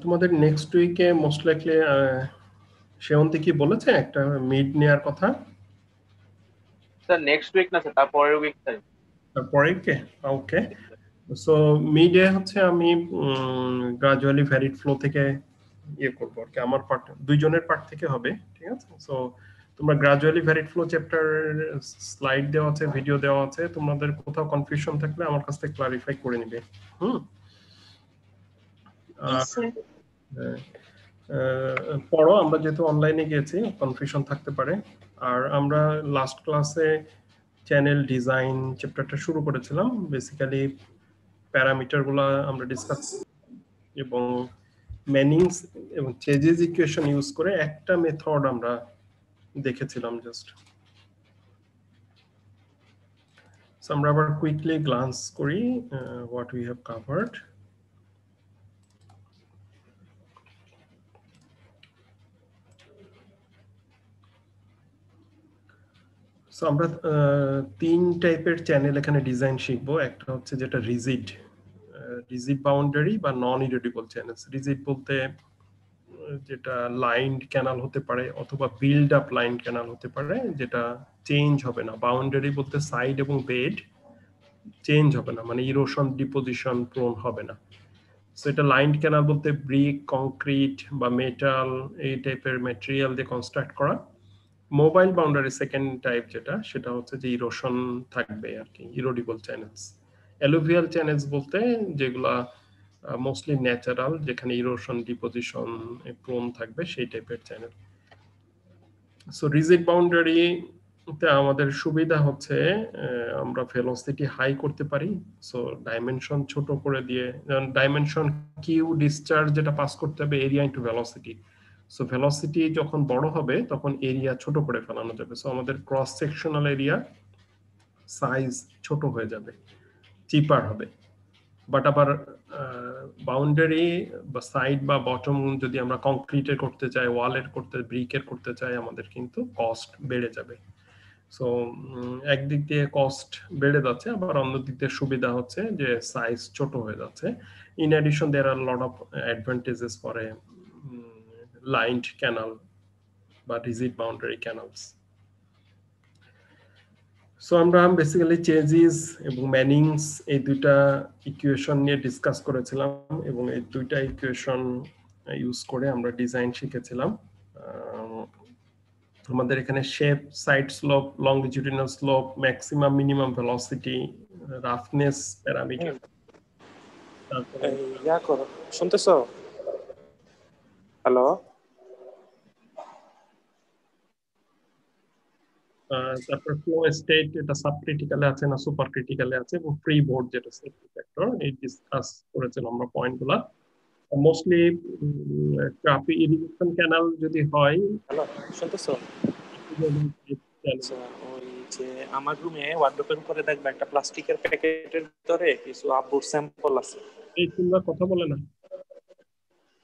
তোমাদের নেক্সট উইকে most likely সেবন্তী কি বলেছে একটা মিড নেওয়ার কথা? স্যার নেক্সট উইক না স্যার, তারপরের উইক স্যার। তারপরে কে? ওকে। সো মিডে হচ্ছে আমি গ্রাজুয়ালি ভ্যারিড ফ্লো থেকে ইয়ে করবো আর কি, আমার পার্ট দুইজনের পার্ট থেকে হবে, ঠিক আছে? সো তোমরা gradually varied flow chapter slide দেওয়া আছে, ভিডিও দেওয়া আছে, তোমাদের কোথাও কনফিউশন থাকলে আমার কাছ থেকে ক্লারিফাই করে নিবে। পড়ো, আমরা যেহেতু অনলাইনে গেছি কনফিউশন থাকতে পারে। আর আমরা লাস্ট ক্লাসে চ্যানেল ডিজাইন চ্যাপ্টারটা শুরু করেছিলাম, বেসিক্যালি প্যারামিটার গুলা আমরা ডিসকাস এবং ম্যানিংস এবং চেজেস ইকুয়েশন ইউজ করে একটা মেথড আমরা দেখেছিলাম জাস্ট। সো আমরা আবার কুইকলি গ্লান্স করি what we have covered. So আমরা তিন টাইপের চ্যানেল এখানে ডিজাইন শিখবো। একটা হচ্ছে যেটা রিজিড বাউন্ডারি বা নন ইরেডিবল চ্যানেলস। রিজিড বলতে যেটা লাইনড ক্যানাল হতে পারে অথবা বিল্ড আপ লাইন ক্যানাল হতে পারে, যেটা চেঞ্জ হবে না। বাউন্ডারি বলতে সাইড এবং বেড চেঞ্জ হবে না, মানে ইরোশন ডিপোজিশন প্রোন হবে না। সো এটা লাইনড ক্যানাল বলতে ব্রিক, কংক্রিট বা মেটাল এই টাইপের ম্যাটেরিয়াল দিয়ে কনস্ট্রাক্ট করা। মোবাইল বাউন্ডারি সেকেন্ড টাইপ যেটা, সেটা হচ্ছে যে ইরোশন থাকবে আর কি, ইরোডিবল চ্যানেলস। অ্যালুভিয়াল চ্যানেলস বলতে যেগুলা মোস্টলি ন্যাচারাল, যেখানে ইরোশন ডিপোজিশন প্রোন থাকবে সেই টাইপের চ্যানেল। সো রিজিড বাউন্ডারি তে আমাদের সুবিধা হচ্ছে আমরা ভেলোসিটি হাই করতে পারি। সো ডাইমেনশন ছোট করে দিয়ে, ডাইমেনশন কিউ ডিসচার্জ যেটা পাস করতে হবে area into velocity. So velocity যখন বড় হবে তখন এরিয়া ছোট করে ফেলানো যাবে। সো আমাদের ক্রস সেকশনাল এরিয়া সাইজ ছোট হয়ে যাবে, চিপার হবে। বাট আবার বাউন্ডারি বা সাইড বা বটম যদি আমরা কংক্রিটের করতে চাই, ওয়ালের করতে, ব্রিকের করতে চাই, আমাদের কিন্তু কস্ট বেড়ে যাবে। সো একদিক দিয়ে কস্ট বেড়ে যাচ্ছে, আবার অন্য দিক দিয়ে সুবিধা হচ্ছে যে সাইজ ছোট হয়ে যাচ্ছে। In addition there are lot of advantages for a lined canal বা রিজিড বাউন্ডারি ক্যানালস। সো আমরা বেসিক্যালি চেজিস এবং ম্যানিংস এই দুইটা ইকুয়েশন নিয়ে ডিসকাস করেছিলাম এবং এই দুইটা ইকুয়েশন ইউজ করে আমরা ডিজাইন শিখেছিলাম। আমাদের এখানে shape, side slope, longitudinal slope, maximum minimum velocity, roughness parameter. ইয়া করো, শুনতেছো? হ্যালো? তারপর ফ্লো স্টেট, এটা সাবক্রিটিক্যালে আছে না সুপার ক্রিটিক্যালে আছে, এবং ফ্রি বোর্ড যেটা সেফটি ফ্যাক্টর, এই ডিসকাস করেছিলাম আমরা পয়েন্টগুলো। মোস্টলি ট্রাফিক ইরিগেশন ক্যানাল যদি হয়, হ্যালো, শুনতেছো? আচ্ছা, ওই যে আমার রুমে ওয়ার্ডরোবের উপরে দেখবে একটা প্লাস্টিকের প্যাকেটের ভিতরে কিছু আব্বুর স্যাম্পল আছে। এই তোমরা কথা বলে না।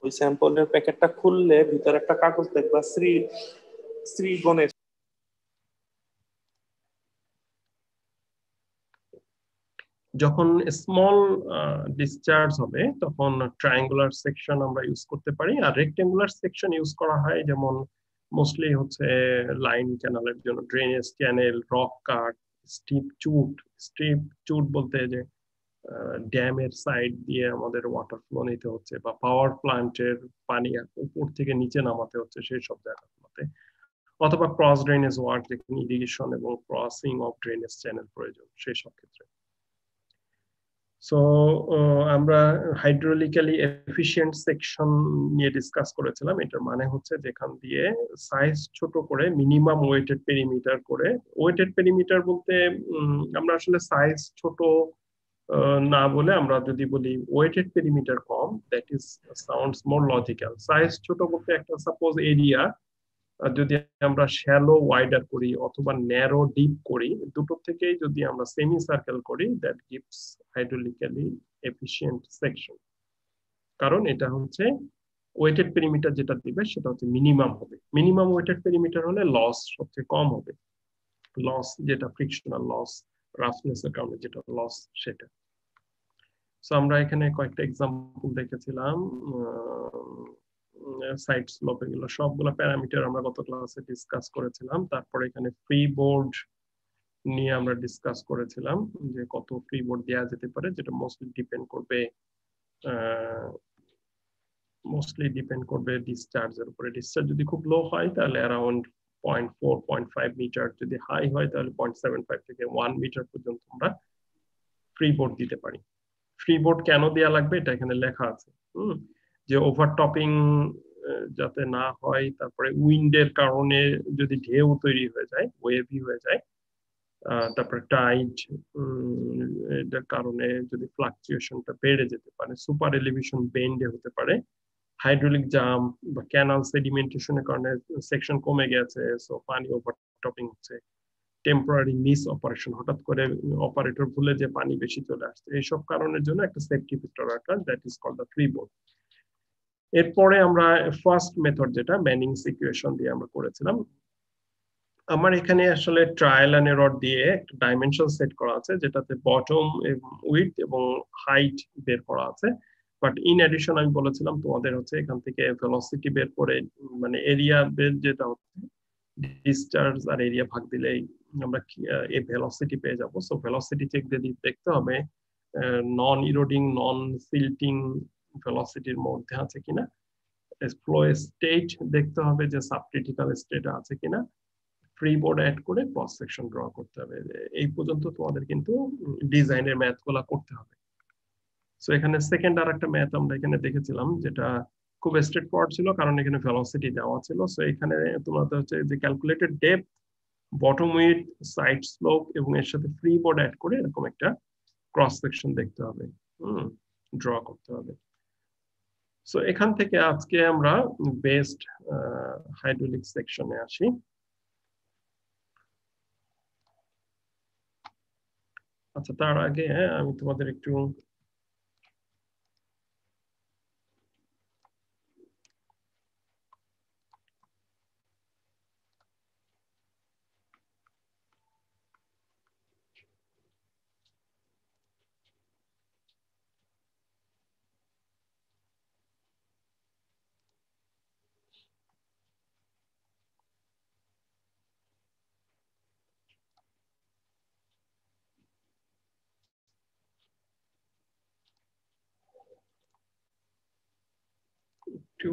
ওই স্যাম্পলের প্যাকেটটা খুললে ভিতরে একটা কাগজ দেখবা, শ্রী গণেশ। যখন স্মল ডিসচার্জ হবে তখন ট্রায়াঙ্গুলার সেকশন আমরা ইউজ করতে পারি, আর রেক্টেঙ্গুলার সেকশন ইউজ করা হয় যেমন মোস্টলি হচ্ছে লাইন ক্যানালের জন্য ড্রেনেজ চ্যানেল, রক কাট, স্ট্রিপ চুট বলতে যে ড্যামের সাইড দিয়ে আমাদের ওয়াটার ফ্লো নিতে হচ্ছে বা পাওয়ার প্ল্যান্টের পানি উপর থেকে নিচে নামাতে হচ্ছে সেই সব জায়গাগুলোতে, অথবা ক্রস ড্রেনেজ ওয়ার্ক যেখানে ইরিগেশন এবং ক্রসিং অফ ড্রেনেজ চ্যানেল প্রয়োজন সেই সব ক্ষেত্রে। সো আমরা হাইড্রোলিক্যালি এফিশিয়েন্ট সেকশন নিয়ে ডিসকাস করেছিলাম। এটার মানে হচ্ছে যেখান দিয়ে সাইজ ছোট করে মিনিমাম ওয়েটেড পেরিমিটার করে, ওয়েটেড পেরিমিটার বলতে আমরা আসলে সাইজ ছোট না বলে আমরা যদি বলি ওয়েটেড পেরিমিটার কম, that is sounds more logical. Size ছোট বলতে একটা সাপোজ এরিয়া যদি আমরা শ্যালো ওয়াইডার করি অথবা ন্যারো ডিপ করি, দুটো থেকেই যদি আমরা সেমি সার্কেল করি, দ্যাট গিভস হাইড্রোলিক্যালি এফিশিয়েন্ট সেকশন। কারণ এটা হচ্ছে ওয়েটেড পেরিমিটার যেটা দিবে সেটা হচ্ছে মিনিমাম হবে। মিনিমাম ওয়েটেড পেরিমিটার হলে লস সবচেয়ে কম হবে, লস যেটা ফ্রিকশনাল লস, রাফনেস এর কারণে যেটা লস সেটা। সো আমরা এখানে কয়েকটা এক্সাম্পল দেখেছিলাম। সাইড স্লোপ, এগুলো সবগুলো প্যারামিটার আমরা গত ক্লাসে ডিসকাস করেছিলাম। তারপরে এখানে ফ্রি বোর্ড নিয়ে আমরা ডিসকাস করেছিলাম যে কত ফ্রি বোর্ড দেওয়া যেতে পারে, যেটা মোস্টলি ডিপেন্ড করবে ডিসচার্জের উপরে। ডিসচার্জ যদি খুব লো হয় তাহলে অ্যারাউন্ড 0.4 0.5 মিটার, যদি হাই হয় তাহলে 0.75 থেকে 1 মিটার পর্যন্ত আমরা ফ্রি বোর্ড দিতে পারি। ফ্রি বোর্ড কেন দেওয়া লাগবে এটা এখানে লেখা আছে, যে ওভারটপিং যাতে না হয়, তারপরে উইন্ডের কারণে যদি ঢেউ তৈরি হয়ে যায়, ওয়েভি হয়ে যায়, তারপরে টাইড এটার কারণে যদি ফ্লাকচুয়েশনটা বেড়ে যেতে পারে, সুপার এলিভেশন বেন্ডে হতে পারে, হাইড্রোলিক জাম বা ক্যানাল সেডিমেন্টেশনের কারণে সেকশন কমে গেছে, সো পানি ওভারটপিং হচ্ছে, টেম্পোরারি মিস অপারেশন, হঠাৎ করে অপারেটর ভুলে যে পানি বেশি চলে আসছে, এইসব কারণের জন্য একটা সেফটি ফিল্টার রাখা, that is called the free board. এরপরে আমরা ফার্স্ট মেথড যেটা ম্যানিংস ইকুয়েশন দিয়ে আমরা করেছিলাম। আমার এখানে আসলে ট্রায়াল এন্ড এরর দিয়ে একটা ডাইমেনশন সেট করা আছে, যেটাতে বটম উইডথ এবং হাইট বের করা আছে। বাট ইন এডিশন আমি বলেছিলাম তোমাদের হচ্ছে এখান থেকে ভেলোসিটি বের করে, মানে এরিয়া বের যেটা হচ্ছে ডিসচার্জ আর এরিয়া ভাগ দিলেই আমরা এই ভেলোসিটি পেয়ে যাব। সো ভেলোসিটি চেক দিয়ে দেখতে হবে নন ইরোডিং নন সিল্টিং ভেলোসিটির মধ্যে আছে কিনা, ফ্লো স্টেট দেখতে হবে যে সাবক্রিটিক্যাল স্টেট আছে কিনা, ফ্রি বোর্ড অ্যাড করে ক্রস সেকশন ড্র করতে হবে। এই পর্যন্ত তোমাদের কিন্তু ডিজাইনের ম্যাথ গুলা করতে হবে। সো এখানে সেকেন্ড আর একটা ম্যাথ আমরা এখানে দেখেছিলাম, যেটা খুব স্ট্রেট ফরওয়ার্ড ছিল, কারণ এখানে ভেলোসিটি দেওয়া ছিল। সো এখানে তোমাদের হচ্ছে যে calculated depth, bottom width, side slope এবং এর সাথে ফ্রি বোর্ড অ্যাড করে এরকম একটা ক্রস সেকশন দেখতে হবে, ড্র করতে হবে। সো এখান থেকে আজকে আমরা বেস্ট হাইড্রোলিক সেকশনে আসি। আচ্ছা, তার আগে আমি তোমাদের একটু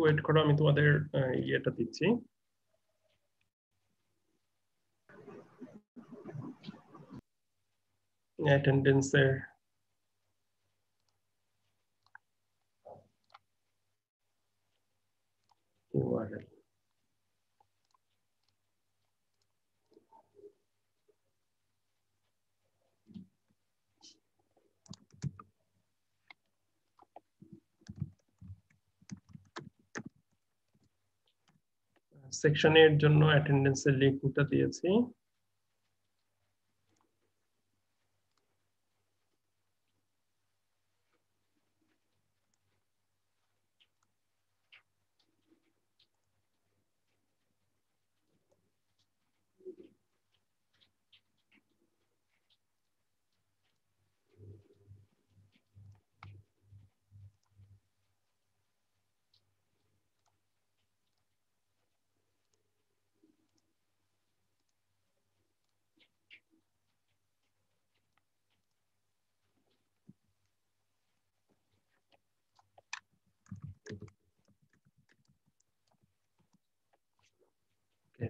ওয়েট করো, আমি তোমাদের ইয়েটা দিচ্ছি। অ্যাটেন্ডেন্সের URL। সেকশনের জন্য অ্যাটেন্ডেন্সের লিঙ্কটা দিয়েছি।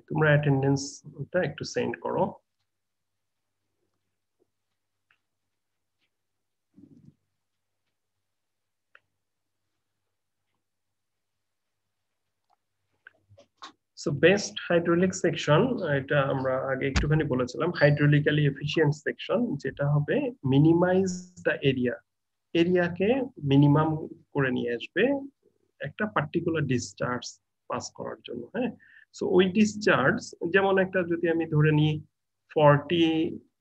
তোমরা অ্যাটেন্ডেন্সটা একটু সেন্ড করো। সো বেস্ট হাইড্রোলিক সেকশন, এটা আমরা আগে একটুখানি বলেছিলাম, হাইড্রোলিক্যালি এফিশিয়েন্ট সেকশন, যেটা হবে মিনিমাইজ দ্য এরিয়া, এরিয়াকে মিনিমাম করে নিয়ে আসবে একটা পার্টিকুলার ডিসচার্জ পাস করার জন্য। হ্যাঁ, সো ওই ডিসচার্জ যেমন একটা যদি আমি ধরে নিই 40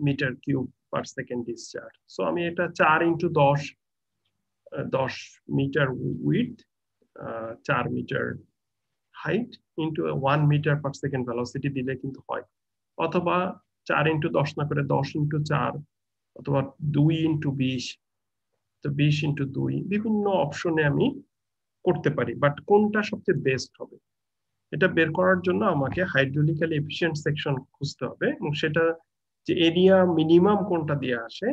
metre cube per second discharge, so আমি এটা 4x10 metre with, 4 metre height into 1 metre per second velocity দিলে কিন্তু হয়। অথবা 4x10 না করে 10x4, অথবা 2x20, তো 20 ইন্টু 2 বিভিন্ন অপশনে আমি করতে পারি, বাট কোনটা সবচেয়ে বেস্ট হবে এটা বের করার জন্য আমাকে হাইড্রোলিক্যালি এফিশিয়েন্ট সেকশন খুঁজতে হবে, এবং সেটা যে এরিয়া মিনিমাম কোনটা দিয়ে আসে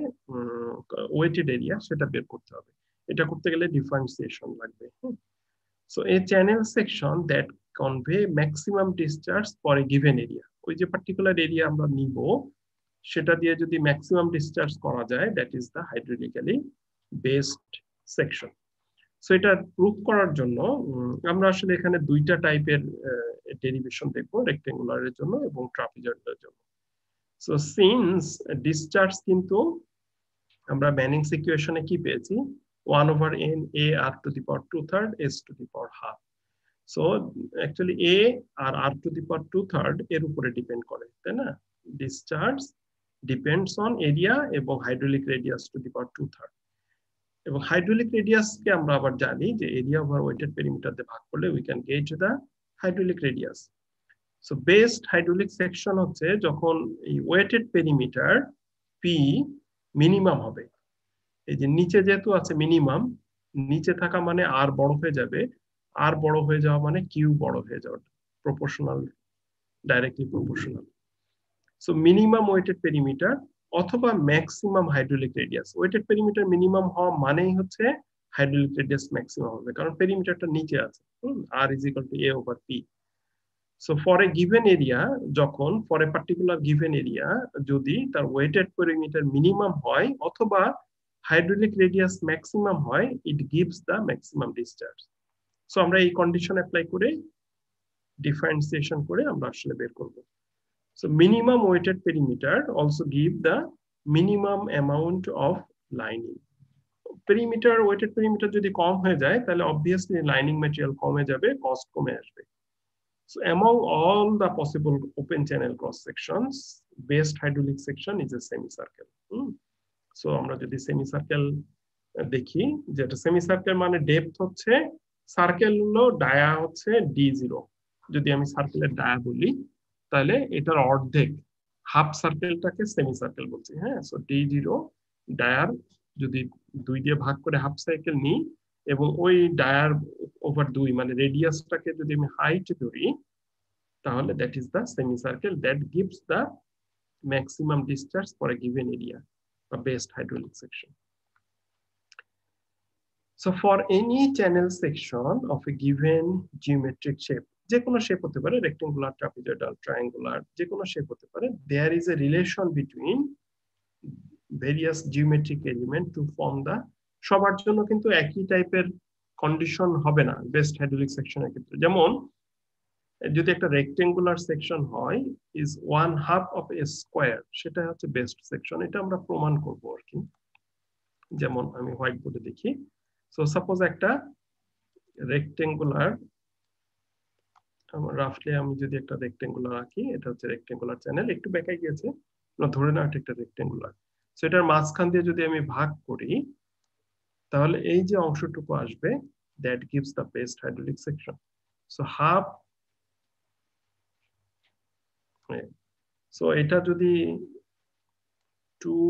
ওয়েটেড এরিয়া সেটা বের করতে হবে। এটা করতে গেলে ডিফারেন্সিয়েশন লাগবে। So A channel section that convey maximum discharge for a given area, ওই যে পার্টিকুলার এরিয়া আমরা নিব সেটা দিয়ে যদি ম্যাক্সিমাম ডিসচার্জ করা যায়, that is the hydraulically based section. So এটা প্রুভ করার জন্য আমরা আসলে এখানে দুইটা টাইপের ডেরিভেশন দেখবো, রেক্টেঙ্গুলারের জন্য এবং ট্রাপিজয়েডের জন্য। সো সিন্স ডিসচার্জ কিন্তু আমরা ম্যানিংস ইকুয়েশনে কি পেয়েছি, 1/n a r to the power 2/3 s to the power half. So actually a আর r to the power 2/3 এর উপরে ডিপেন্ড করে, তাই না? ডিসচার্জ ডিপেন্ডস অন এরিয়া এবং হাইড্রোলিক রেডিয়াস টু দি পাওয়ার 2/3। এবং হাইড্রোলিক রেডিয়াসকে আমরা আবার জানি যে এরিয়া ওভার ওয়েটেড পেরিমিটার দিয়ে ভাগ করলে we can get the hydraulic radius. So based hydraulic section হচ্ছে যখন এই ওয়েটেড পেরিমিটার পি মিনিমাম হবে, এই যে নিচে যেহেতু আছে মিনিমাম, নিচে থাকা মানে আর বড় হয়ে যাবে, আর বড় হয়ে যাওয়া মানে কিউ বড় হয়ে যাওয়া, proportional, directly proportional. So minimum wetted perimeter অথবা maximum hydraulic radius, wetted perimeter minimum হওয়া মানেই হচ্ছে হাইড্রোলিক রেডিয়াস ম্যাক্সিমাম হবে, কারণ পেরিমিটারটা নিচে আছে, R is equal to A over P. So for a given area, যখন for a particular given area যদি তার ওয়েটেড পেরিমিটার মিনিমাম হয় অথবা হাইড্রোলিক রেডিয়াস ম্যাক্সিমাম হয়, it gives the maximum discharge. So আমরা এই কন্ডিশন অ্যাপ্লাই করে differentiation করে আমরা আসলে বের করব। So minimum weighted perimeter also give the minimum amount of lining. Perimeter weighted perimeter যদি কম হয়ে যায় তাহলে obviously lining material কমে যাবে, cost কমে আসবে। So among all the possible open channel cross sections, best hydraulic section is a semicircle. So আমরা যদি semicircle দেখি, যেটা semicircle মানে ডেপথ হচ্ছে, সার্কেল হলো ডায়া হচ্ছে d0, যদি আমি সার্কেলের ডায়া বলি তাহলে এটার অর্ধেক, হাফ সার্কেলটাকে সেমি সার্কেল বলছি। হ্যাঁ, সো d0 ডায়ার যদি 2 দিয়ে ভাগ করে হাফ সাইকেল নিই এবং ওই ডায়ার ওভার 2 মানে রেডিয়াসটাকে যদি আমি হাইট ধরি, তাহলে that is the semi circle that gives the maximum discharge for a given area বা best hydraulic section. So for any channel section of a given geometric shape, যে কোনো শেপ হতে পারে, রেক্টেঙ্গুলার, ট্রাপিজয়েডাল, ট্রায়াঙ্গুলার, যে কোনো shape হতে পারে, there is a relation between various geometric element to form the, সবার জন্য কিন্তু একই টাইপের কন্ডিশন হবে না বেস্ট হাইড্রোলিক সেকশনের ক্ষেত্রে। যেমন যদি একটা রেক্টেঙ্গুলার সেকশন হয় is 1/2 of a square, সেটা হচ্ছে বেস্ট সেকশন, এটা আমরা প্রমাণ করব আর কি। যেমন আমি হোয়াইট বোর্ডে দেখি, সো সাপোজ একটা রেক্টেঙ্গুলার, রাফলি আমি যদি একটা রেক্টেঙ্গুলার আঁকি, এটা হচ্ছে রেক্টেঙ্গুলার চ্যানেল, একটু বেঁকাই গিয়েছে, ধরে নাও এটা একটা রেক্টেঙ্গুলার। সো এটার মাঝখান দিয়ে যদি আমি ভাগ করি তাহলে এই যে অংশটুকু আসবে, that gives the best hydraulic section. So half, so এটা যদি 2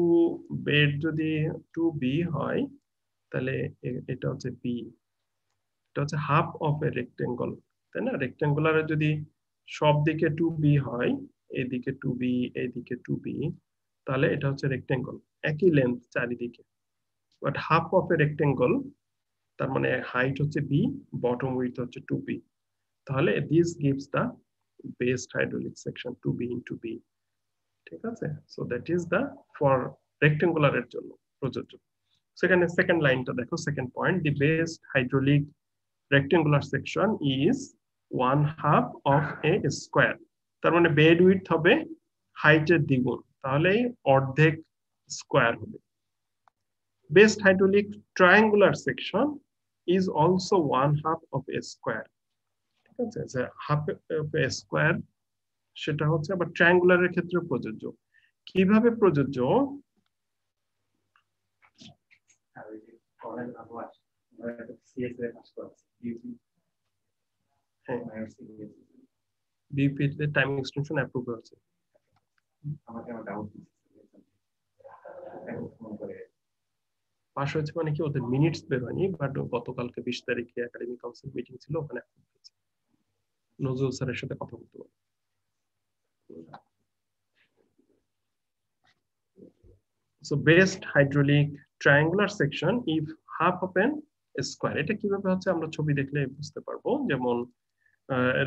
বেড যদি 2b হয় তাহলে এটা হচ্ছে b, এটা হচ্ছে হাফ অফ এ রেক্টেঙ্গল, তাই না? রেক্টেঙ্গুলারে যদি সব দিকে 2b হয়, এদিকে 2b এদিকে 2b, তাহলে এটা হচ্ছে রেক্টেঙ্গল, একই লেন্থ চারিদিকে, but half of a rectangle তার মানে হাইট হচ্ছে b, বটম উইডথ হচ্ছে 2b, তাহলে this gives the best hydraulic section 2b into b। ঠিক আছে, so that is the for রেক্টেঙ্গুলারের জন্য প্রযোজ্য। সেখানে সেকেন্ড লাইনটা দেখো, second point, the best hydraulic rectangular section is 1/2 of a square, তার মানে বেড উইডথ হবে হাইটের দ্বিগুণ, তাহলে অর্ধেক স্কয়ার হবে। Best hydraulic triangular section is also 1/2 of a square, ঠিক আছে, যে হাফ অফ এ স্কয়ার, সেটা হচ্ছে আবার ট্রায়াঙ্গুলারের ক্ষেত্রে প্রযোজ্য। কিভাবে প্রযোজ্য? বিপিতে টাইম এক্সটেনশন অ্যাপ্রুভ হয়েছে। পাস হয়েছে মানে কি ওদের মিনিটস বের হয়নি, বাট গতকালকে 20 তারিখে একাডেমি কাউন্সিল মিটিং ছিল, ওখানে নজরুল স্যারের সাথে কথা বলতে পারবো। So best hydraulic triangular section if half of an square, এটা কিভাবে হচ্ছে আমরা ছবি দেখলে বুঝতে পারবো। যেমন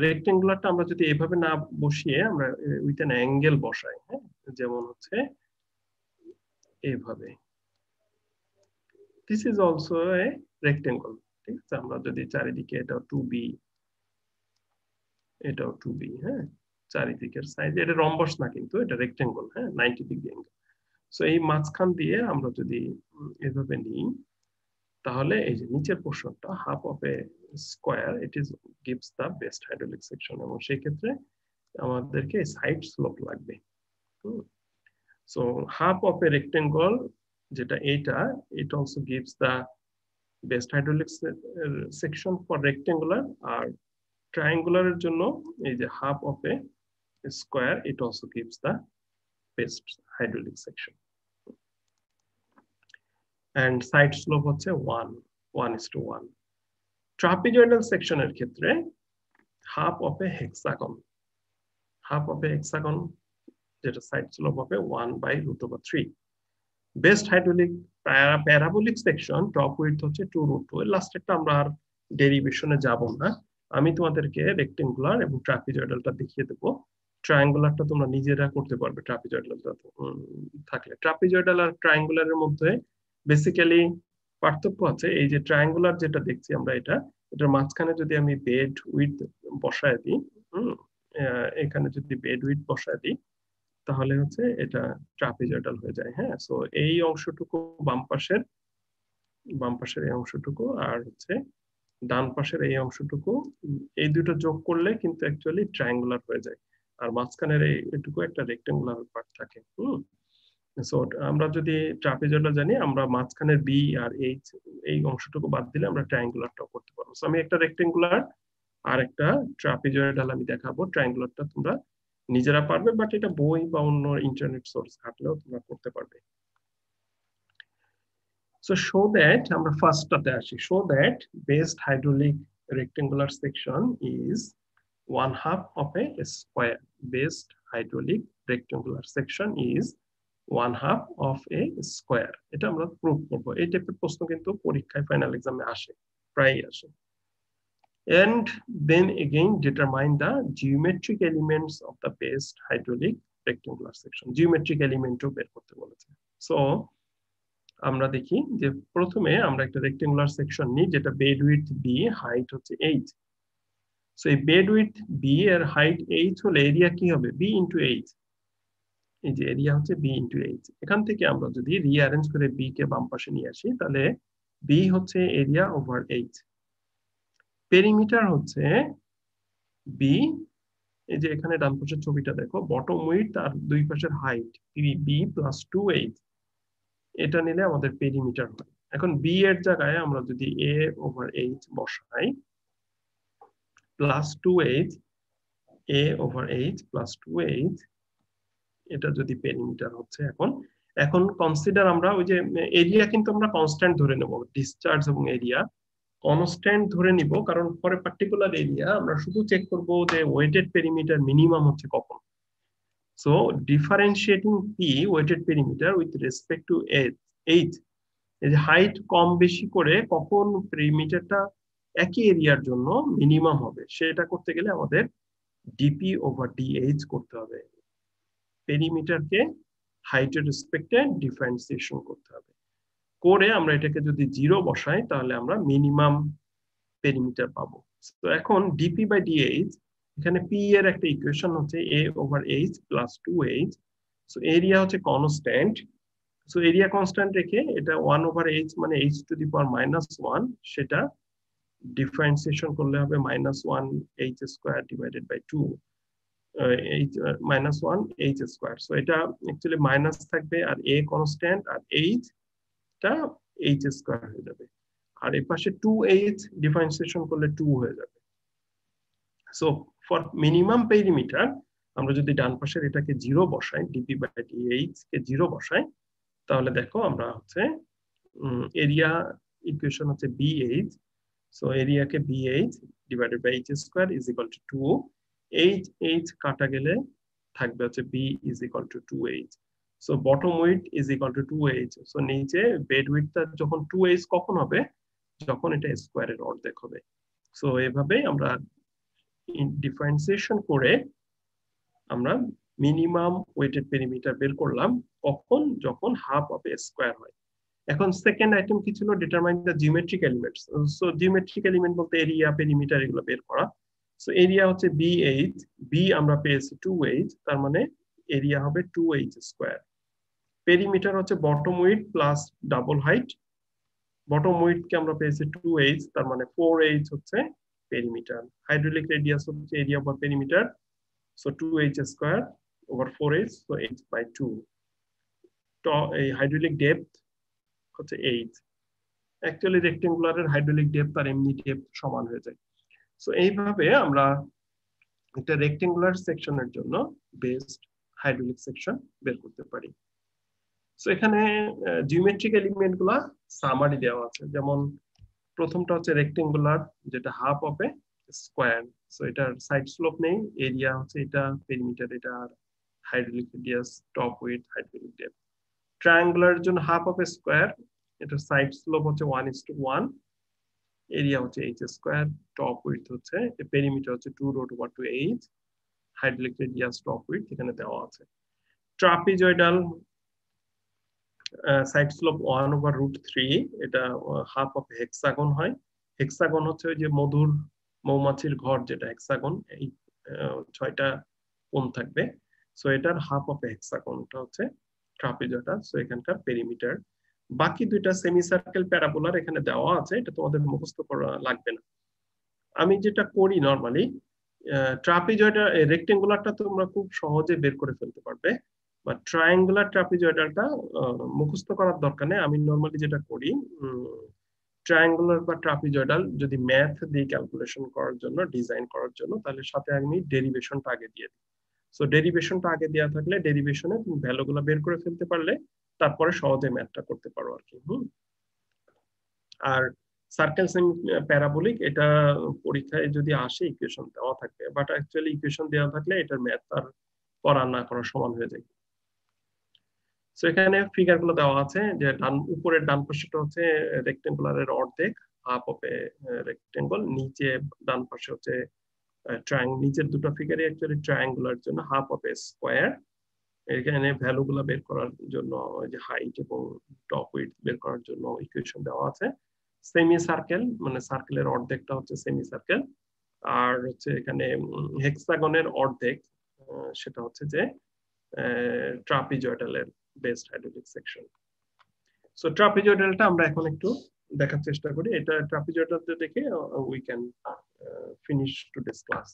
রেক্টেঙ্গুলারটা আমরা যদি এইভাবে না বসিয়ে আমরা উইথ অ্যান অ্যাঙ্গেল বসাই, হ্যাঁ, যেমন হচ্ছে এইভাবে, this is also a rectangle, ঠিক আছে। আমরা যদি চারিদিকে এটা 2b, এটাও 2b, হ্যাঁ, চারিদিকের সাইজ, এটা রম্বস না কিন্তু এটা রেক্টেঙ্গল, হ্যাঁ, 90 ডিগ্রি অ্যাঙ্গেল। সো এই মাঝখান দিয়ে আমরা যদি এভাবে নিই, তাহলে এই যে নিচের পোর্শনটা half of a square, it is gives the best hydraulic section, এবং সেই ক্ষেত্রে আমাদেরকে সাইড স্লোপ লাগবে। So half of a rectangle যেটা এইটা, it also gives the best hydraulic section for rectangular, আর ট্রায়াঙ্গুলারের জন্য এই যে half of a square, it also gives the best hydraulic section. and side slope হচ্ছে 1:1। ট্রাপিজয়েডাল সেকশনের ক্ষেত্রে half of a hexagon, যেটা সাইড স্লোপ হবে 1/√3। Best hydraulic parabolic section top width হচ্ছে 2√2। লাস্টেরটা আমরা আর ডেরিভেশনে যাব না, আমি তোমাদেরকে রেক্টেঙ্গুলার এবং ট্রাপিজয়েডালটা দেখিয়ে দেবো। ট্রায়াঙ্গুলারটা তোমরা নিজেরা করতে পারবে ট্রাপিজয়েডালটা থাকলে। ট্রাপিজয়েডাল আর ট্রায়াঙ্গুলারের মধ্যে বেসিক্যালি পার্থক্য আছে, এই যে ট্রায়াঙ্গুলার যেটা দেখছি আমরা, এটার মাঝখানে যদি আমি বেড উইডথ বসায় দিই, এখানে যদি বেড উইডথ বসায় দিই, তাহলে হচ্ছে এটা ট্রাপিজয়েডাল হয়ে যায়, হ্যাঁ। সো এই অংশটুকু বাম পাশের এই অংশটুকু, আর হচ্ছে ডান পাশের এই অংশটুকু, এই দুটো যোগ করলে কিন্তু অ্যাকচুয়ালি ট্রায়াঙ্গুলার হয়ে যায়, আর মাঝখানের এইটুকু একটা রেক্টেঙ্গুলার পার্ট থাকে। সো আমরা যদি ট্রাপিজয়েডাল জানি, আমরা মাঝখানের বি আর এইচ এই অংশটুকু বাদ দিলে আমরা ট্রায়াঙ্গুলারটাও করতে পারবো। সো আমি একটা রেক্টেঙ্গুলার আর একটা ট্রাপিজয়েডাল আমি দেখাবো। ট্রায়াঙ্গুলারটা তোমরা নিজেরা পারবে, বাট এটা বই বা অন্য ইন্টারনেট সোর্স ঘাটলেও তোমরা করতে পারবে। So show that, আমরা ফার্স্টটাতে আসি, show that best hydraulic rectangular section is 1/2 of a square. Best hydraulic rectangular section is 1/2 of a square. এটা আমরা প্রুভ করব। এই টাইপের প্রশ্ন কিন্তু পরীক্ষায় ফাইনাল এক্সামে আসে, প্রায় আসে। And then again determine the geometric elements of the best hydraulic rectangular section. Geometric element-ও বের করতে বলেছে। So আমরা দেখি যে প্রথমে আমরা একটা রেক্টেঙ্গুলার সেকশন নিই, যেটা বেড উইডথ বি, হাইট হচ্ছে 8। সো এই বেড উইডথ বি এর হাইট 8 হলে এরিয়া কি হবে? B into 8। এই যে এরিয়া হচ্ছে বি ইনটু 8। এখান থেকে আমরা যদি রিঅ্যারেঞ্জ করে বি কে বাম পাশে নিয়ে আসি, তাহলে বি হচ্ছে এরিয়া ওভার 8। পেরিমিটার হচ্ছে বি, এই যে এখানে ডান পাশের ছবিটা দেখো, বটম উইডথ আর দুই পাশের হাইট বি প্লাস 2/8, এটা নিলে আমাদের পেরিমিটার হয়। এখন বি এর জায়গায় আমরা যদি a ওভার 8 বসাই, প্লাস 2/8, a ওভার 8 প্লাস 2/8, এটা যদি পেরিমিটার হচ্ছে। এখন কনসিডার আমরা ওই যে এরিয়া কিন্তু আমরা কনস্ট্যান্ট ধরে নেব, ডিসচার্জ এবং এরিয়া কনস্ট্যান্ট ধরে নিব, কারণ পরে পার্টিকুলার এরিয়া আমরা শুধু চেক করব যে ওয়েটেড পেরিমিটার মিনিমাম হচ্ছে কখন। So differentiating P wetted perimeter with respect to H, এই যে হাইট কম বেশি করে কখন পেরিমিটারটা একই এরিয়ার জন্য মিনিমাম হবে, সেটা করতে গেলে আমাদের ডিপি ওভার ডিএইচ করতে হবে। পেরিমিটারকে হাইটের রেসপেক্টে ডিফারেন্সিয়েশন করতে হবে, করে আমরা এটাকে যদি 0 বসাই, তাহলে আমরা মিনিমাম পেরিমিটার পাবো। তো এখন ডিপি বাই ডিএইচ, এখানে পি এর একটা ইকুয়েশন হচ্ছে a over H plus 2/8। So area হচ্ছে কনস্ট্যান্ট, সো এরিয়া কনস্ট্যান্ট রেখে এটা 1 ওভার এইচ মানে এইচ টু দি পাওয়ার -1, সেটা ডিফারেন্সিয়েশন করলে হবে -1 H square divided by 2, -1 H square. So এটা অ্যাকচুয়ালি মাইনাস থাকবে, আর a কনস্ট্যান্ট, আর এইচটা এইচ স্কয়ার হয়ে যাবে, আর এই পাশে 2/8 ডিফারেন্সিয়েশন করলে 2 হয়ে যাবে। সো ফর মিনিমাম পেরিমিটার আমরা যদি ডান পাশের এটাকে 0 বসাই, ডিপি বাই ডিএইচ কে 0 বসাই, তাহলে দেখো আমরা হচ্ছে এরিয়া ইকুয়েশন হচ্ছে BH, সো এরিয়াকে BH divided by H square is equal to 2, H কাটা গেলে থাকবে হচ্ছে B is equal to 2H, so bottom width is equal to 2H, so নিচে বেড উইডথটা যখন 2H কখন হবে, যখন এটা স্কয়ারের অর্ধেক হবে। সো এভাবে আমরা ডিফারেন্সিয়েশন করে আমরা মিনিমাম ওয়েটেড পেরিমিটার বের করলাম কখন, যখন হাফ অফ এ স্কয়ার হয়। এখন সেকেন্ড আইটেম কি ছিল, determine the geometric elements. So geometric element বলতে এরিয়া, পেরিমিটার এগুলো বের করা। সো এরিয়া হচ্ছে BH, বি আমরা পেয়েছি 2H, তার মানে এরিয়া হবে 2H স্কয়ার। পেরিমিটার হচ্ছে bottom width plus double height, bottom width কে আমরা পেয়েছি 2H, তার মানে 4H হচ্ছে পেরিমিটার। হাইড্রোলিক রেডিয়াস হচ্ছে area over perimeter, so 2H square over 4H, so H by 2। তো এই হাইড্রোলিক ডেপথ হচ্ছে 8। অ্যাকচুয়ালি রেক্টেঙ্গুলারের হাইড্রোলিক ডেপথ আর এমনি ডেপথ সমান হয়ে যায়। সো এইভাবে আমরা একটা রেক্টেঙ্গুলার সেকশনের জন্য বেস্ট হাইড্রোলিক সেকশন বের করতে পারি। সো এখানে জিওমেট্রিক এলিমেন্ট গুলা সামারি দেওয়া আছে, যেমন প্রথমটা হচ্ছে রেক্টেঙ্গুলার, যেটা half of a square, so এটার সাইড স্লোপ নেই, এরিয়া হচ্ছে এটা, পেরিমিটার এটা, আর hydraulic radius, top width, hydraulic depth. Triangular জন্য হাফ অফ এ স্কয়ার, এটা সাইড স্লোপ হচ্ছে 1:1, এরিয়া হচ্ছে H স্কয়ার, টপ উইডথ হচ্ছে, পেরিমিটার হচ্ছে 2√2H, hydraulic radius, top width এখানে দেওয়া আছে। ট্রাপিজয়েডাল সাইড স্লোপ 1/√3, এটা হাফ অফ হেক্সাগন হয়। হেক্সাগন হচ্ছে ওই যে মধুর মৌমাছির ঘর, যেটা হেক্সাগন, এই 6টা কোণ থাকবে, সো এটার হাফ অফ হেক্সাগনটা হচ্ছে ট্রাপিজয়েডাল। সো এখানকার পেরিমিটার। বাকি দুইটা সেমি সার্কেল প্যারাবোলার এখানে দেওয়া আছে, এটা তোমাদের মুখস্থ করা লাগবে না। আমি যেটা করি নরমালি, ট্রাপিজয়েডাল রেক্টেঙ্গুলারটা তোমরা খুব সহজে বের করে ফেলতে পারবে, বা ট্রায়াঙ্গুলার ট্রাপিজয়েডালটা মুখস্থ করার দরকার নেই। আমি নরমালি যেটা করি, ট্রায়াঙ্গুলার বা ট্রাপিজয়েডাল যদি ম্যাথ দিয়ে ক্যালকুলেশন করার জন্য, ডিজাইন করার জন্য, তাহলে সাথে আমি ডেরিভেশনটা আগে দিয়ে দিই। সো ডেরিভেশনটা আগে দেওয়া থাকলে ডেরিভেশনে তুমি ভ্যালুগুলো বের করে ফেলতে পারলে তারপরে সহজে ম্যাথটা করতে পারো আর কি। আর সার্কেল প্যারাবোলিক, এটা পরীক্ষায় যদি আসে ইকুয়েশন দেওয়া থাকবে, বাট অ্যাকচুয়ালি ইকুয়েশন দেওয়া থাকলে এটার ম্যাথ আর করা না করা সমান হয়ে যায়। সো এখানে ফিগার গুলো দেওয়া আছে, যে উপরের ডান পাশেটা হচ্ছে রেক্টেঙ্গুলারের অর্ধেক, হাফ অফ এ রেক্টেঙ্গল, নিচে ডান পাশে হচ্ছে নিচের দুটো ফিগারে অ্যাকচুয়ালি ট্রায়াঙ্গুলার জন্য হাফ অফ এ স্কয়ার। এখানে ভ্যালু গুলো বের করার জন্য, যে হাইট এবং টপ উইডথ বের করার জন্য ইকুয়েশন দেওয়া আছে। সেমি সার্কেল, মানে সার্কেলের অর্ধেকটা হচ্ছে সেমি সার্কেল, আর হচ্ছে এখানে হেক্সাগনের অর্ধেক, সেটা হচ্ছে যে ট্রাপিজয়েডালের বেস্ট হাইড্রোলিক সেকশন। সো ট্রাপিজয়েডালটা আমরা এখন একটু দেখার চেষ্টা করি। এটা ট্রাপিজয়েডালটা দেখে we can finish today's class.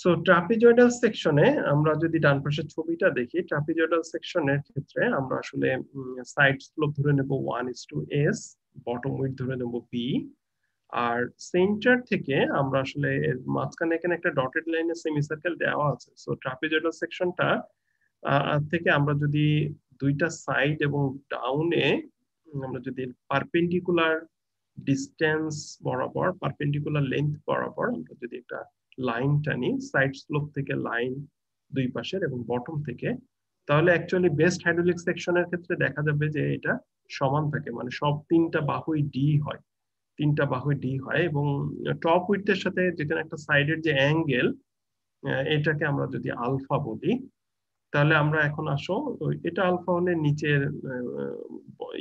So trapezoidal সেকশনে আমরা যদি ডান পাশের ছবিটা দেখি, ট্রাপিজয়েডাল সেকশনের ক্ষেত্রে আমরা আসলে সাইড স্লোপ ধরে নেব 1:S, বটম উইডথ ধরে নেব B, আর সেন্টার থেকে আমরা আসলে মাঝখানে এখানে একটা ডটেড লাইনে সেমি সার্কেল দেওয়া আছে। সো ট্রাপিজয়েডাল সেকশনটা থেকে আমরা যদি দুইটা সাইড এবং ডাউনে আমরা যদি পারপেন্ডিকুলার ডিসটেন্স বরাবর, পারপেন্ডিকুলার লেন্থ বরাবর আমরা যদি একটা লাইন টানি, সাইড স্লোপ থেকে লাইন দুই পাশের এবং বটম থেকে, তাহলে অ্যাকচুয়ালি বেস্ট হাইড্রোলিক সেকশনের ক্ষেত্রে দেখা যাবে যে এটা সমান থাকে, মানে সব তিনটা বাহুই ডি হয়, তিনটা বাহুই ডি হয়। এবং টপ উইডথের সাথে যেখানে একটা সাইডের যে অ্যাঙ্গেল, এটাকে আমরা যদি আলফা বলি, তাহলে আমরা এখন আসো, এটা আলফা হলে নিচের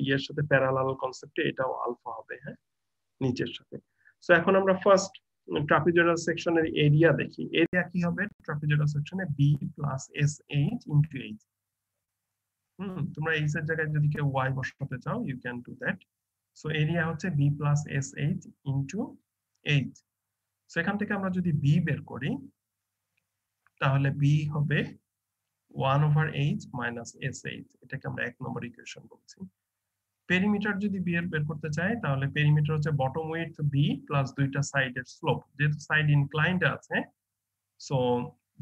ইয়ের সাথে প্যারালাল কনসেপ্টে এটাও আলফা হবে, হ্যাঁ, নিচের সাথে। সো এখন আমরা ফার্স্ট ট্রাপিজয়েডাল সেকশনের এরিয়া দেখি। এরিয়া কি হবে ট্রাপিজয়েডাল সেকশনে? B plus SH into H। তোমরা H এর জায়গায় যদি কেউ Y বসাতে চাও, you can do that. So area হচ্ছে B plus SH into H। সো এখান থেকে আমরা যদি B বের করি, তাহলে B হবে 1/H মাইনাস SH, এটাকে আমরা 1 নম্বর ইকুয়েশন বলছি। পেরিমিটার যদি B এর বের করতে চাই, তাহলে পেরিমিটার হচ্ছে বটম উইডথ B প্লাস দুইটা সাইডের স্লোপ, যেহেতু সাইড ইনক্লাইন্ড আছে, so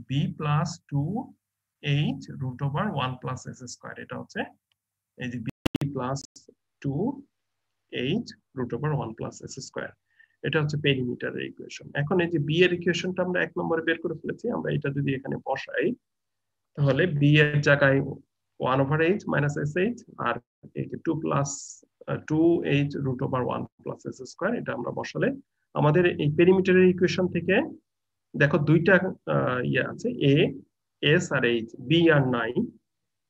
B plus 2H √1 plus S square, এটা হচ্ছে এই যে B plus 2h root over 1 plus s square. এটা হচ্ছে পেরিমিটারের ইকুয়েশন। এখন এই যে b এর ইকুয়েশনটা আমরা 1 নম্বরে বের করে ফেলেছি, আমরা এটা যদি এখানে বসাই তাহলে b এর জায়গায় 1 ওভার h মাইনাস sh আর এই যে 2 plus 2h root over 1 plus s square, এটা আমরা বসালে আমাদের এই পেরিমিটারের ইকুয়েশন থেকে দেখো দুইটা ইয়ে আছে, a s R h, b আর নাই।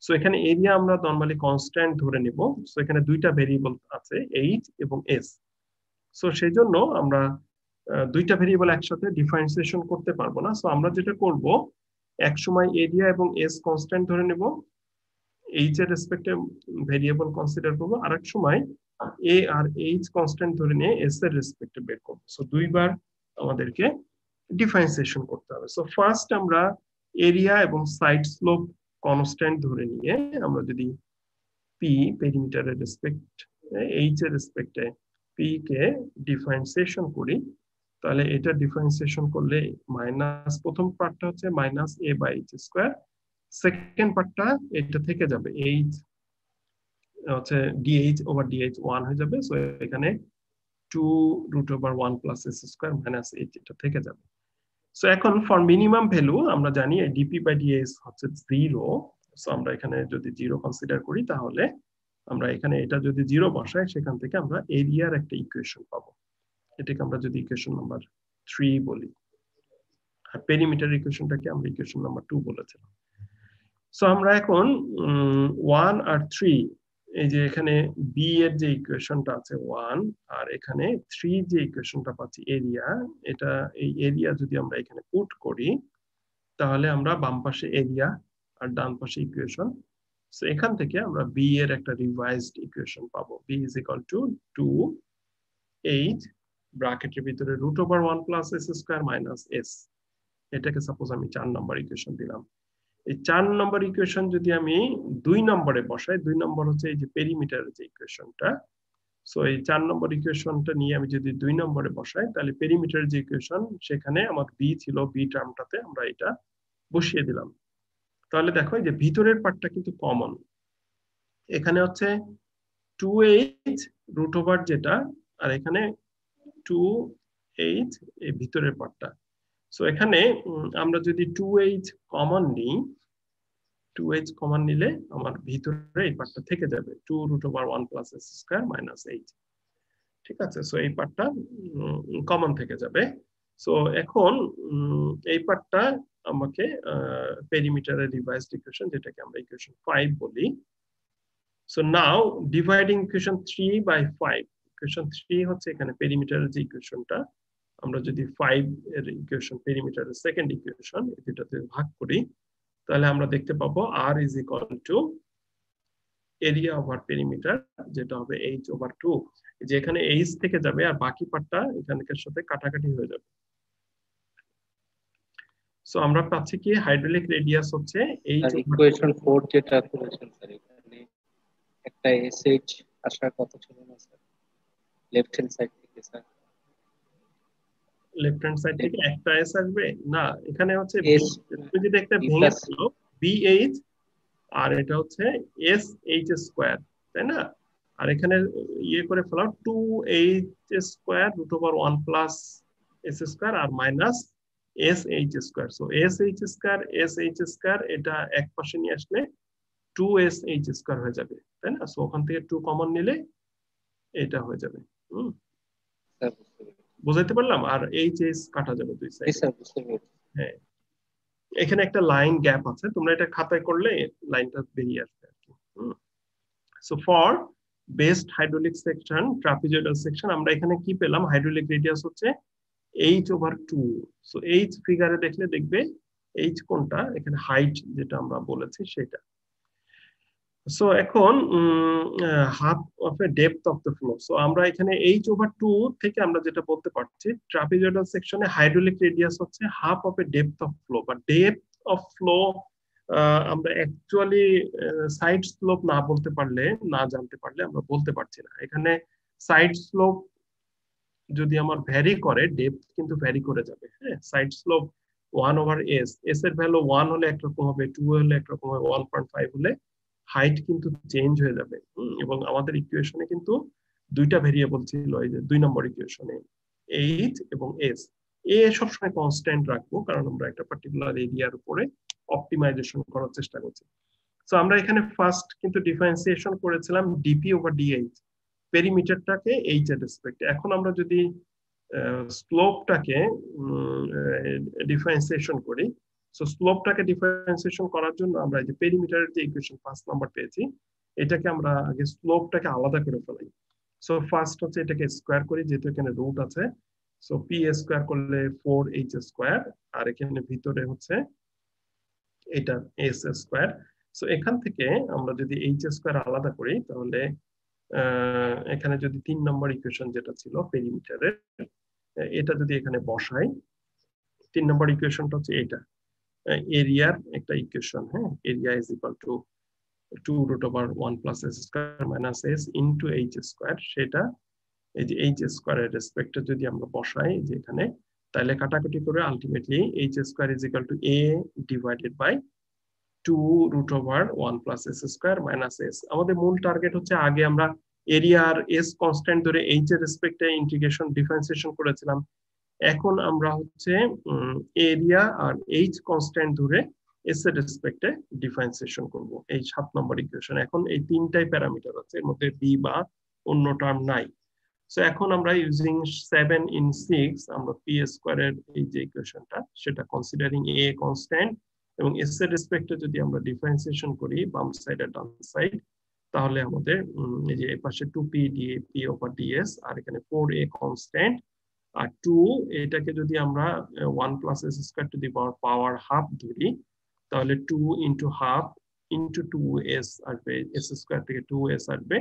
সো এখানে এরিয়া আমরা নরমালি কনস্ট্যান্ট ধরে নিব। সো এখানে দুইটা ভেরিয়েবল আছে h এবং s। সো সেই জন্য আমরা দুইটা ভেরিয়েবল একসাথে ডিফারেন্সিয়েশন করতে পারবো না। সো আমরা যেটা করব, এক সময় এরিয়া এবং s কনস্ট্যান্ট ধরে নেব, h এর রেসপেক্টে ভেরিয়েবল কনসিডার করব, আরেক সময় a আর h কনস্ট্যান্ট ধরে নিয়ে s এর রেসপেক্টে বের করব। সো দুইবার আমাদেরকে ডিফারেন্সিয়েশন করতে হবে। সো ফার্স্ট আমরা এরিয়া এবং সাইড স্লোপ কনস্ট্যান্ট ধরে নিয়ে আমরা যদি p পেরিমিটারের রেসপেক্ট h এর রেসপেক্টে p কে ডিফারেন্সিয়েশন করি, তাহলে এটা ডিফারেন্সিয়েশন করলে মাইনাস, প্রথম পার্টটা হচ্ছে minus a by h square, second পার্টটা এটা থেকে যাবে h হচ্ছে dh ওভার dh 1 হয়ে যাবে। সো এখানে 2 root over 1 plus s square minus h এটা থেকে যাবে। সো এখন ফর মিনিমাম ভ্যালু আমরা জানি dp বাই dx হচ্ছে 0। সো আমরা এখানে যদি 0 কনসিডার করি তাহলে আমরা এখানে এটা যদি 0 বসাই, সেখান থেকে আমরা এরিয়ার একটা ইকুয়েশন পাবো। এটাকে আমরা যদি ইকুয়েশন নাম্বার 3 বলি, আর পেরিমিটার ইকুয়েশনটাকে আমরা ইকুয়েশন নাম্বার 2 বলেছিলাম। সো আমরা এখন 1 আর 3, এই যে এখানে b এর যে ইকুয়েশনটা আছে 1 আর এখানে 3 যে ইকুয়েশনটা পাচ্ছি এরিয়া, এটা এই এরিয়া যদি আমরা এখানে পুট করি তাহলে আমরা বাম পাশে এরিয়া আর ডান পাশে ইকুয়েশন। সো এখান থেকে আমরা b এর একটা রিভাইজড ইকুয়েশন পাবো, b is equal to 2h ব্র্যাকেটের ভিতরে root over 1 plus s square minus s। এটাকে সাপোজ আমি 4 নম্বর ইকুয়েশন দিলাম। এই 4 নম্বর ইকুয়েশন যদি আমি 2 নম্বরে বসাই, 2 নম্বর হচ্ছে এই যে পেরিমিটারের যে ইকুয়েশনটা। সো এই 4 নম্বর ইকুয়েশনটা নিয়ে আমি যদি 2 নম্বরে বসাই, তাহলে পেরিমিটারের যে ইকুয়েশন সেখানে আমার b ছিল, b টার্মটাতে আমরা এটা বসিয়ে দিলাম। তাহলে দেখো এই যে ভিতরের পার্টটা কিন্তু কমন, এখানে হচ্ছে 2h রুট ওভার যেটা, আর এখানে 2h এই ভিতরের পার্টটা। সো এখানে আমরা যদি 2h কমন নিই, 2h কমন নিলে আমার ভিতরে এই পার্টটা থেকে যাবে 2 root over 1 plus s square minus h। ঠিক আছে, সো এই পার্টটা কমন থেকে যাবে। সো এখন এই পার্টটা আমাকে পেরিমিটারের রিভাইজড ইকুয়েশন, যেটাকে আমরা ইকুয়েশন 5 বলি। So now dividing equation 3 by 5, equation 3 হচ্ছে এখানে পেরিমিটারের যে ইকুয়েশনটা, আমরা যদি 5 এর ইকুয়েশন পেরিমিটারের সেকেন্ড ইকুয়েশন এটাতে ভাগ করি, তাহলে আমরা দেখতে পাবো r is equal two area over perimeter, যেটা হবে h ওভার 2। যে এখানে h থেকে যাবে আর বাকি পার্টটা এখানকার সাথে কাটাকাটি হয়ে যাবে। সো আমরা পাচ্ছি কি হাইড্রোলিক রেডিয়াস হচ্ছে h ইকুয়েশন 4 যেটা করেছেন স্যার, এখানে একটা sh আসার কথা ছিল না স্যার লেফট হ্যান্ড সাইড থেকে? স্যার লেফট হ্যান্ড সাইড থেকে একটা s আসবে না, এখানে হচ্ছে তুমি যদি একটা ভেঙে ফেলো bh আর এটা হচ্ছে sh স্কয়ার, তাই না? আর এখানে ইয়ে করে ফেলাও 2h square root over 1 plus s square আর minus sh square. So sh square sh square এটা এক পাশে নিয়ে আসলে 2sh স্কয়ার হয়ে যাবে, তাই না? সো ওখান থেকে 2 কমন নিলে এটা হয়ে যাবে। বুঝাইতে পারলাম? আর h কাটা যাবে দুই সাইডে। হ্যাঁ, এখানে একটা লাইন গ্যাপ আছে, তোমরা এটা খাতায় করলে লাইনটা বেরিয়ে আসবে আর কি। So for best hydraulic section, trapezoidal section, আমরা এখানে কি পেলাম? হাইড্রোলিক রেডিয়াস হচ্ছে h ওভার 2। সো h ফিগারে দেখলে দেখবে h কোনটা, এখানে হাইট যেটা আমরা বলেছি সেটা। সো এখন half of A depth of the flow. So আমরা এখানে h ওভার 2 থেকে আমরা যেটা বলতে পারছি, ট্রাপিজয়েডাল সেকশনে হাইড্রোলিক রেডিয়াস হচ্ছে half of A depth of flow, বা ডেপথ অফ ফ্লো আমরা অ্যাকচুয়ালি সাইড স্লোপ না বলতে পারলে, না জানতে পারলে আমরা বলতে পারছি না। এখানে সাইড স্লোপ যদি আমার ভ্যারি করে, ডেপথ কিন্তু ভ্যারি করে যাবে। হ্যাঁ, side slope 1 over s, s এর ভ্যালু 1 হলে একরকম হবে, 2 হলে একরকম হবে, 1.5 হলে হাইট কিন্তু চেঞ্জ হয়ে যাবে এবং আমাদের ইকুয়েশনে কিন্তু দুইটা ভেরিয়েবল ছিল, এই যে 2 নম্বর ইকুয়েশনে এইচ এবং এস। এ সবসময় কনস্ট্যান্ট রাখবো কারণ আমরা একটা পার্টিকুলার এরিয়ার উপরে অপটিমাইজেশন করার চেষ্টা করছি। সো আমরা এখানে ফার্স্ট কিন্তু ডিফারেন্সিয়েশন করেছিলাম ডিপি ওভার ডিএইচ, পেরিমিটারটাকে এইচ এর রেসপেক্টে। এখন আমরা যদি স্লোপটাকে ডিফারেন্সিয়েশন করি, সো স্লোপটাকে ডিফারেন্সিয়েশন করার জন্য আমরা এই যে পেরিমিটারের যে ইকুয়েশন 5 নাম্বার পেয়েছি, এটাকে আমরা আগে স্লোপটাকে আলাদা করে ফেলাই। সো ফার্স্ট হচ্ছে এটাকে স্কোয়ার করি, যেহেতু এখানে রুট আছে। সো পি স্কোয়ার করলে 4h স্কোয়ার, আর এখানে ভিতরে হচ্ছে এটা এস স্কোয়ার। সো এখান থেকে আমরা যদি এইচ স্কোয়ার আলাদা করি তাহলে এখানে যদি 3 নম্বর ইকুয়েশন যেটা ছিল পেরিমিটারের, এটা যদি এখানে বসাই, 3 নম্বর ইকুয়েশনটা হচ্ছে এটা এরিয়ার একটা ইকুয়েশন। হ্যাঁ, area is equal two 2√1 plus S square minus S into H square. সেটা এই যে এইচ স্কোয়ারের রেসপেক্টে যদি আমরা বসাই যে এখানে, তাহলে কাটাকুটি করে ultimately H square is equal to A divided by 2√1 plus S square minus S. আমাদের মূল টার্গেট হচ্ছে আগে আমরা এরিয়া আর এস কনস্ট্যান্ট ধরে এইচ এর রেসপেক্টে ইন্টিগ্রেশন ডিফারেন্সিয়েশন করেছিলাম। এখন আমরা হচ্ছে এরিয়া আর এইচ কনস্ট্যান্ট ধরে এস এর রেসপেক্টে ডিফারেন্সিয়েশন করব এই 7 নম্বর ইকুয়েশন। এখন এই তিনটাই প্যারামিটার আছে, এর মধ্যে বি বা অন্য টার্ম নাই। সো এখন আমরা ইউজিং 7 in 6 আমরা পি স্কোয়ারের এই যে ইকুয়েশনটা সেটা কনসিডারিং এ কনস্ট্যান্ট এবং এস এর রেসপেক্টে যদি আমরা ডিফারেন্সিয়েশন করি বাম সাইড আর ডান সাইড, তাহলে আমাদের এই যে এই পাশে 2p dp ওভার ds আর এখানে 4a কনস্ট্যান্ট আর 2, এটাকে যদি আমরা 1 plus S square two the power half ধরি, তাহলে 2 ইন্টু হাফ ইন্টু 2s আসবে, এস স্কোয়ার থেকে 2s আসবে,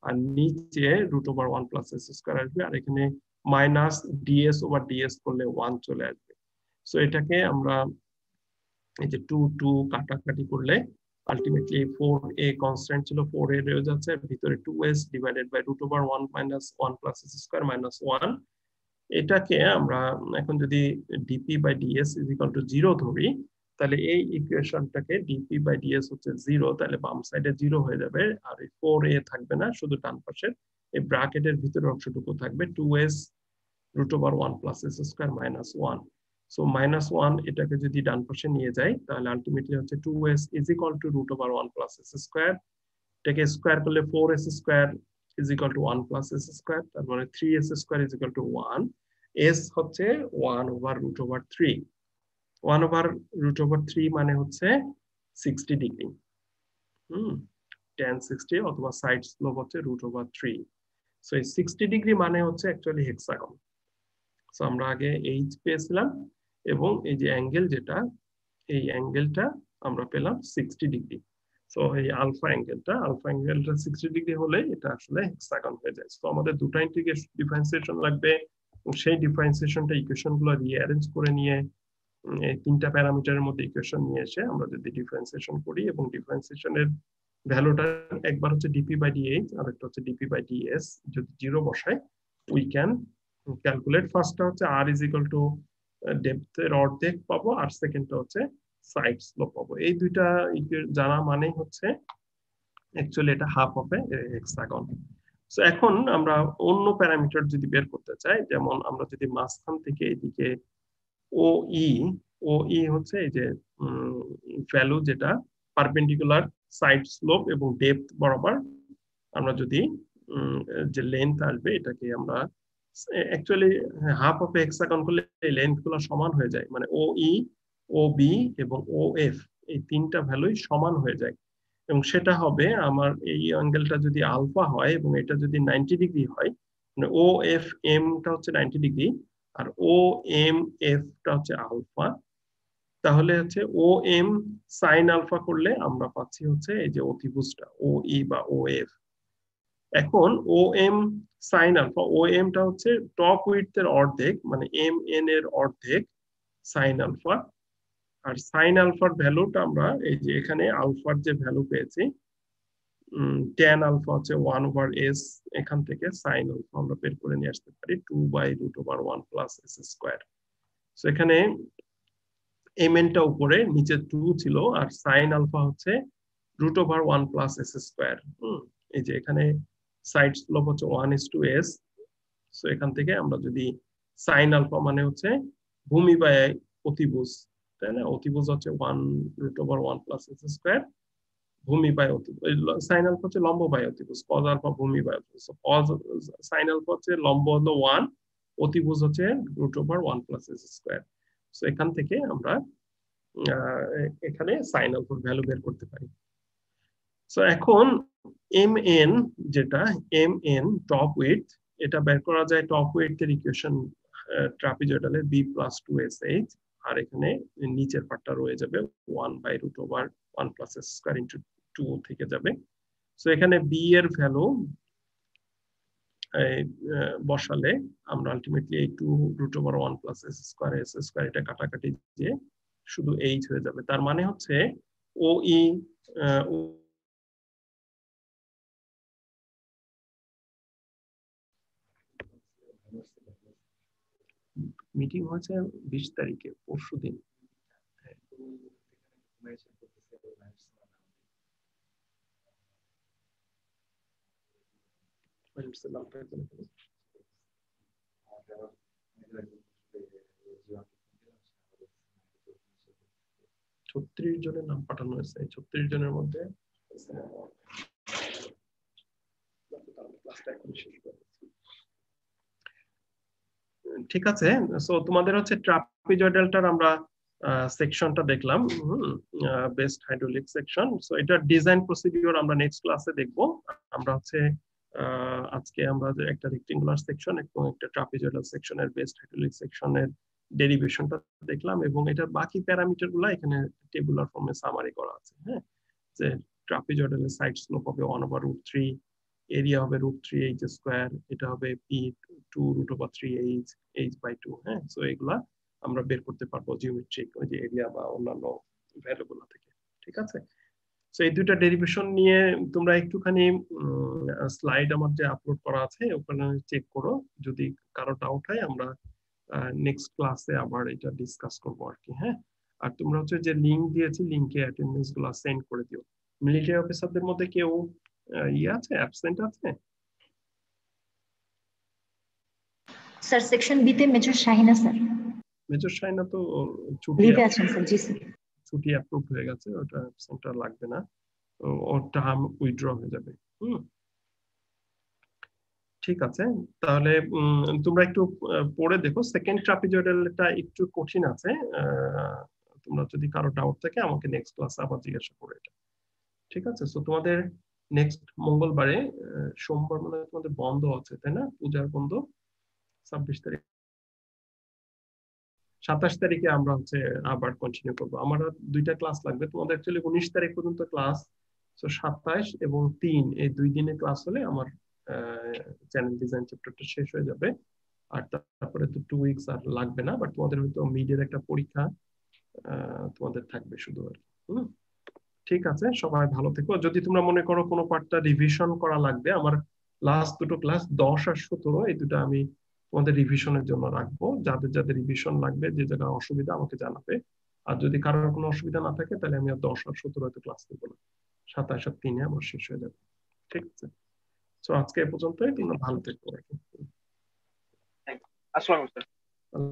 আর নিচে √1 প্লাস এস স্কোয়ার আসবে, আর এখানে মাইনাস ds ওভার ds করলে 1 চলে আসবে। সো এটাকে আমরা এই যে 2 কাটাকাটি করলে আলটিমেটলি 4a কনস্ট্যান্ট ছিল 4a রয়ে যাচ্ছে, ভিতরে 2s divided by √1 minus 1 plus S square minus 1। এটাকে আমরা এখন যদি dP by dS is equal to 0 ধরি, তাহলে এই ইকুয়েশনটাকে ডিপি বাই ডিএস হচ্ছে 0, তাহলে বাম সাইডে 0 হয়ে যাবে, আর এই 4a থাকবে না, শুধু ডান পাশে এই ব্র্যাকেটের ভিতরের অংশটুকু থাকবে 2s √1 plus S square minus 1। So minus 1 এটাকে যদি ডান পাশে নিয়ে যাই তাহলে আলটিমেটলি হচ্ছে 2s is equal two √1 plus S square, এটাকে স্কোয়ার করলে 4s square is equal two 1 plus S square, তার মানে 3s square is equal two 1। s হচ্ছে 1 ওভার √3, 1 ওভার √3 মানে হচ্ছে 60 ডিগ্রি। tan 60 অথবা সাইড স্লোপ হচ্ছে √3। সো এই 60 ডিগ্রি মানে হচ্ছে অ্যাকচুয়ালি হেক্সাগন। সো আমরা আগে এইচ পেয়েছিলাম এবং এই যে অ্যাঙ্গেল যেটা, এই অ্যাঙ্গেলটা আমরা পেলাম 60 ডিগ্রি। সো এই আলফা অ্যাঙ্গেলটা 60 ডিগ্রি হলে এটা আসলে হেক্সাগন হয়ে যায়। সো আমাদের দুটো ইন্টিগ্রেশন ডিফারেন্সিয়েশন লাগবে, সেই ডিফারেন্সিয়েশনটা ইকুয়েশনগুলো রিঅ্যারেঞ্জ করে নিয়ে এই তিনটা প্যারামিটারের মধ্যে ইকুয়েশন নিয়ে এসে আমরা যদি ডিফারেন্সিয়েশন করি এবং ডিফারেন্সিয়েশনের ভ্যালুটা একবার হচ্ছে ডিপি বাই ডিএইচ আর একটা হচ্ছে ডিপি বাই ডিএস, যদি 0 বসাই উই ক্যান ক্যালকুলেট। ফার্স্টটা হচ্ছে আর ইজ ইকুয়াল টু ডেপথের অর্ধেক পাবো, আর সেকেন্ডটা হচ্ছে সাইড স্লোপ পাবো। এই দুইটা জানা মানেই হচ্ছে অ্যাকচুয়ালি এটা হাফ হবে হেক্সাগন। সো এখন আমরা অন্য প্যারামিটার যদি বের করতে চাই, যেমন আমরা যদি মাঝখান থেকে এদিকে OE হচ্ছে এই যে ভ্যালু যেটা পারপেন্ডিকুলার সাইড স্লোপ এবং ডেপথ বরাবর, আমরা যদি যে লেন্থ আসবে এটাকে আমরা অ্যাকচুয়ালি হাফ অফ হেক্সাগন করলে এই লেন্থ গুলো সমান হয়ে যায়, মানে OE OB এবং OF এই তিনটা ভ্যালুই সমান হয়ে যায়, এবং সেটা হবে আমার এই অ্যাঙ্গেলটা যদি আলফা হয় এবং এটা যদি 90 ডিগ্রি হয়, মানে OFM টা হচ্ছে 90 ডিগ্রি আর OMF টা হচ্ছে আলফা, তাহলে হচ্ছে OM সাইন আলফা করলে আমরা পাচ্ছি হচ্ছে এই যে অতিভুজটা OE বা OF। এখন OM সাইন আলফা, OM টা হচ্ছে টপ উইডথ এর অর্ধেক, মানে MN এর অর্ধেক সাইন আলফা, আর সাইন আলফার ভ্যালুটা আমরা এই যে এখানে আলফার যে ভ্যালু পেয়েছি tan আলফা হচ্ছে 1 ওভার s, এখান থেকে সাইন আলফা আমরা বের করে নিয়ে আসতে পারি 2/√1 প্লাস s স্কয়ার। সো এখানে mn টা উপরে, নিচে 2 ছিল, আর সাইন আলফা হচ্ছে √1 প্লাস এস স্কোয়ার। এই যে এখানে সাইড স্লোপ হচ্ছে 1:s, সো এখান থেকে আমরা যদি সাইন আলফা মানে হচ্ছে ভূমি বাই অতিভুজ, তাই না? অতিভুজ হচ্ছে 1√1 প্লাস এস স্কোয়ার, ভূমি বাই অতিভুজ। সাইন আলফা হচ্ছে লম্ব বাই অতিভুজ, কজ আলফা ভূমি বাই অতিভুজ। কজ সাইন আলফা হচ্ছে লম্ব হলো 1, অতিভুজ হচ্ছে √1 প্লাস এস স্কোয়ার। সো এখান থেকে আমরা এখানে সাইন আলফার ভ্যালু বের করতে পারি। সো এখন mn, যেটা mn টপ উইডথ, এটা বের করা যায় টপ উইডথের ইকুয়েশন ট্রাপিজয়েডালের b + 2sh, আর এখানে নিচের পার্টটা রয়ে যাবে 1/√1 + s² * 2 থেকে যাবে। সো এখানে b এর ভ্যালু বসালে আমরা আলটিমেটলি এই 2√1 + s² এটা কাটাকাটি দিয়ে শুধু h হয়ে যাবে। তার মানে হচ্ছে OE মিটিং হয়েছে 20 তারিখে, পরশু দিন। 36 জনের নাম পাঠানো হয়েছে। 36 জনের মধ্যে ঠিক আছে। সো তোমাদের হচ্ছে ট্রাপিজয়েডালটার আমরা সেকশনটা দেখলাম, বেস্ট হাইড্রোলিক সেকশন। সো এটা ডিজাইন প্রসিডিউর আমরা নেক্সট ক্লাসে দেখব। আমরা হচ্ছে আজকে আমরা একটা রেক্টেঙ্গুলার সেকশন এবং একটা ট্রাপিজয়েডাল সেকশনের বেস্ট হাইড্রোলিক সেকশনের ডেরিভেশনটা দেখলাম, এবং এটার বাকি প্যারামিটার গুলো এখানে টেবুলার ফর্মে সামারি করা আছে। হ্যাঁ, যে ট্রাপিজয়েডালের সাইড স্লোপ হবে 1/√3, এরিয়া হবে √3h², এটা হবে p2√3h, h/2। হ্যাঁ, সো এগুলা আমরা বের করতে পারবো জিওমেট্রিক ওই যে এরিয়া বা অন্যান্য ভ্যালুগুলো থেকে। ঠিক আছে। সো এই দুইটা ডেরিভেশন নিয়ে তোমরা একটুখানি স্লাইড আমার যে আপলোড করা আছে ওখানে চেক করো। যদি কারো ডাউট হয় আমরা নেক্সট ক্লাসে আবার এটা ডিসকাস করবো আর কি। হ্যাঁ, আর তোমরা হচ্ছে যে লিংক দিয়েছি, লিংকে অ্যাটেন্ডেন্স গুলো সেন্ড করে দিও। মিলিটারি অফিসারদের মধ্যে কেউ আছে, অ্যাবসেন্ট আছে? স্যার সেকশন বি তে major Shahina sir. Major Shahina তো ছুটি লিভে আছেন স্যার। জি স্যার। ছুটি অ্যাপ্রুভ হয়ে গেছে, ওটা অ্যাবসেন্টটা লাগবে না, ওর টার্ম উইথড্র হয়ে যাবে। ঠিক আছে, তাহলে তোমরা একটু পড়ে দেখো। সেকেন্ড ট্রাপিজয়েডালটা একটু কঠিন আছে, তোমরা যদি কারো ডাউট থাকে আমাকে নেক্সট ক্লাসে আবার জিজ্ঞাসা করো এটা। ঠিক আছে। সো তোমাদের নেক্সট মঙ্গলবারে, সোমবার মানে তোমাদের বন্ধ আছে তাই না, পূজার বন্ধ। 26 তারিখ 27 তারিখে আমরা হচ্ছে আবার কন্টিনিউ করবো। আমার দুইটা ক্লাস লাগবে তোমাদের, অ্যাকচুয়ালি 19 তারিখ পর্যন্ত ক্লাস। তো 27 এবং 3 এই 2 দিনে ক্লাস হলে আমার চ্যানেল ডিজাইন চ্যাপ্টারটা শেষ হয়ে যাবে। আর তারপরে তো 2 উইকস আর লাগবে না, বাট তোমাদের হয়তো মিডের একটা পরীক্ষা তোমাদের থাকবে শুধু আর কি। ঠিক আছে, সবাই ভালো থেকো। যদি তোমরা মনে করো কোনো পার্টটা রিভিশন করা লাগবে, আমার লাস্ট দুটো ক্লাস 10 আর 17 এই দুটো আমি তোমাদের রিভিশনের জন্য রাখবো। যাদের যাদের রিভিশন লাগবে, যে জায়গায় অসুবিধা আমাকে জানাবে। আর যদি কারোর কোনো অসুবিধা না থাকে তাহলে আমি আর 10 আর 17 হয়তো ক্লাস নেবো না, 27 আর 3 আমার শেষ হয়ে যাবে। ঠিক আছে। তো আজকে এ পর্যন্তই, তোমরা ভালো থেকো। আসসালামু আলাইকুম।